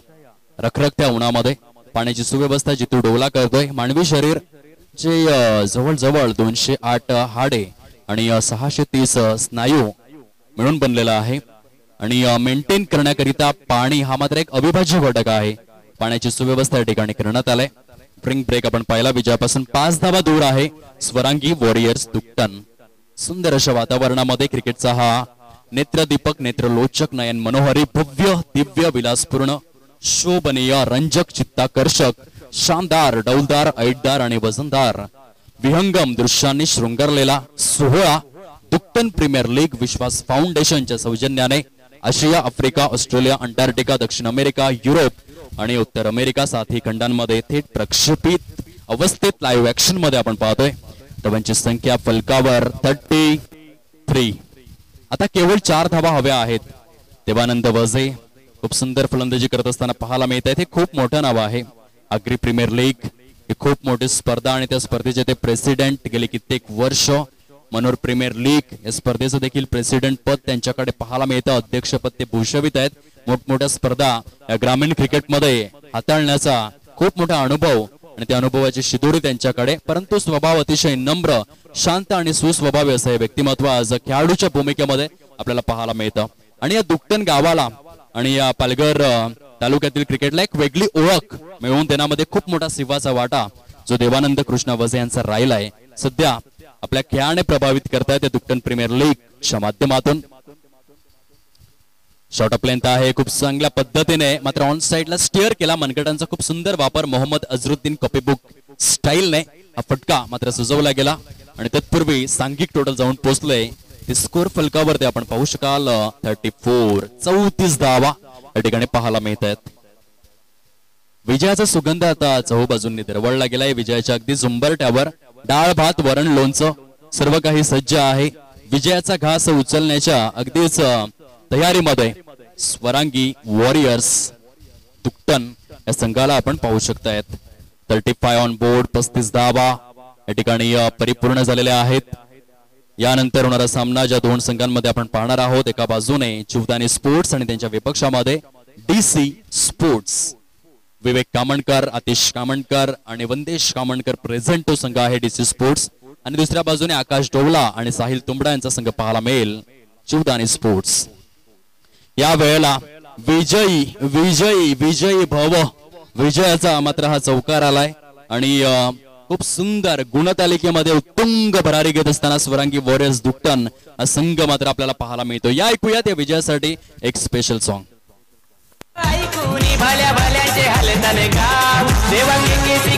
[SPEAKER 1] रखरखत्या उन्हामध्ये पाण्याची सुव्यवस्था जिथू डोला करतोय. मानवी शरीर जे जवळजवळ 208 हाडे आणि 630 स्नायू मिळून बनलेला आहे आणि मेंटेन करण्याकरिता पाणी हा मात्र एक अविभाज्य घटक आहे. पाण्याची सुव्यवस्था या ठिकाणी करण्यात आलाय. ड्रिंक ब्रेक आपण पाहिला. विजयापासून 5 धावा दूर आहे स्वरांगी वॉरियर्स दुकटन. सुंदर अशा वातावरणामध्ये क्रिकेटचा हा नेत्रदीपक नेत्रलोचक नयन मनोहरी भव्य दिव्य विलासपूर्ण शोभनीय रंजक चित्ताकर्षक शानदार डौलदार ऐटदार आणि वजनदार विहंगम दृश्यांनी शृंगारलेला सोहळा दुकटन प्रीमियर लीग विश्वास फाउंडेशनच्या सौजन्याने आशिया आफ्रिका ऑस्ट्रेलिया अंटार्क्टिका दक्षिण अमेरिका युरोप आणि उत्तर अमेरिका 7ही खंडांमध्ये थेट प्रक्षेपित अवस्थेत लाईव्ह ऍक्शन मध्ये आपण पाहतोय. धावांची संख्या फलकावर 33. आता केवळ 4 धावा हव्या आहेत. देवानंद वझे खूप सुंदर फलंदाजी करत असताना पाहायला मिळत आहे. हे खूप मोठं नाव आहे. आग्री प्रीमियर लीग ही खूप मोठी स्पर्धा आणि त्या स्पर्धेचे ते प्रेसिडेंट गेले कित्येक वर्ष. मनोर प्रीमियर लीग या स्पर्धेचं देखील प्रेसिडेंट पद त्यांच्याकडे पाहायला मिळतं. अध्यक्षपद ते भूषवित आहेत. मोठमोठ्या स्पर्धा या ग्रामीण क्रिकेटमध्ये हाताळण्याचा खूप मोठा अनुभव आणि त्या अनुभवाची शिदोरी त्यांच्याकडे. परंतु स्वभाव अतिशय नम्र शांत आणि सुस्वभावी असं हे व्यक्तिमत्व आज खेळाडूच्या भूमिकेमध्ये आपल्याला पाहायला मिळतं. आणि या दुकटन गावाला आणि या पालघर तालुक्यातील क्रिकेटला एक वेगळी ओळख मिळवून देण्यामध्ये खूप मोठा सिंहाचा वाटा जो देवानंद कृष्ण वझे यांचा राहिला आहे. सध्या आपल्या खेळाने प्रभावित करतायत त्या दुकटन प्रीमियर लीगच्या माध्यमातून. शॉर्ट ऑफ लेंथ आहे खूप चांगल्या पद्धतीने मात्र ऑन साइडला स्टिअर केला. मनगटांचा खूप सुंदर वापर मोहम्मद अझरुद्दीन कॉपीबुक स्टाईलने हा फटका मात्र सुजवला गेला आणि तत्पूर्वी सांघिक टोटल जाऊन पोहोचले. ते स्कोर फलकावरती आपण पाहू शकाल 34. 34 धावा या ठिकाणी पाहायला मिळत आहेत. विजयाचा सुगंध आता चहूबाजूंनी दरवळला गेलाय. विजयाच्या अगदी झुंबरट्यावर डाळ भात वरण लोणचं सर्व काही सज्ज आहे. विजयाचा घास उचलण्याच्या अगदीच तयारीमध्ये स्वरांगी वॉरियर्स दुकटन या संघाला आपण पाहू शकतायत. 35 ऑन बोर्ड. 35 धावा या ठिकाणी परिपूर्ण झालेल्या आहेत. यानंतर होणारा सामना ज्या 2 संघांमध्ये आपण पाहणार आहोत एका बाजूने जीवदानी स्पोर्ट्स आणि त्यांच्या विपक्षामध्ये DC स्पोर्ट्स. विवेक कामणकर आतिश कामणकर आणि वंदेश कामणकर प्रेझेंटो संघ आहे DC स्पोर्ट्स आणि दुसऱ्या बाजूने आकाश डोवला आणि साहिल तुंबडा यांचा संघ पाहायला मिळेल जीवदानी स्पोर्ट्स. या वेळेला विजयी विजयी विजयी भव विजयाचा मात्र हा चौकार आलाय आणि खूप सुंदर गुणतालिकेमध्ये उत्तुंग भरारी घेत असताना स्वरांगी वॉरियर्स दुकटन हा संघ मात्र आपल्याला पाहायला मिळतो. या ऐकूयात या विजयासाठी एक स्पेशल सॉन्ग.
[SPEAKER 2] ऐकूनी भल्या भल्याचे हलतल गाव देवांगी केसी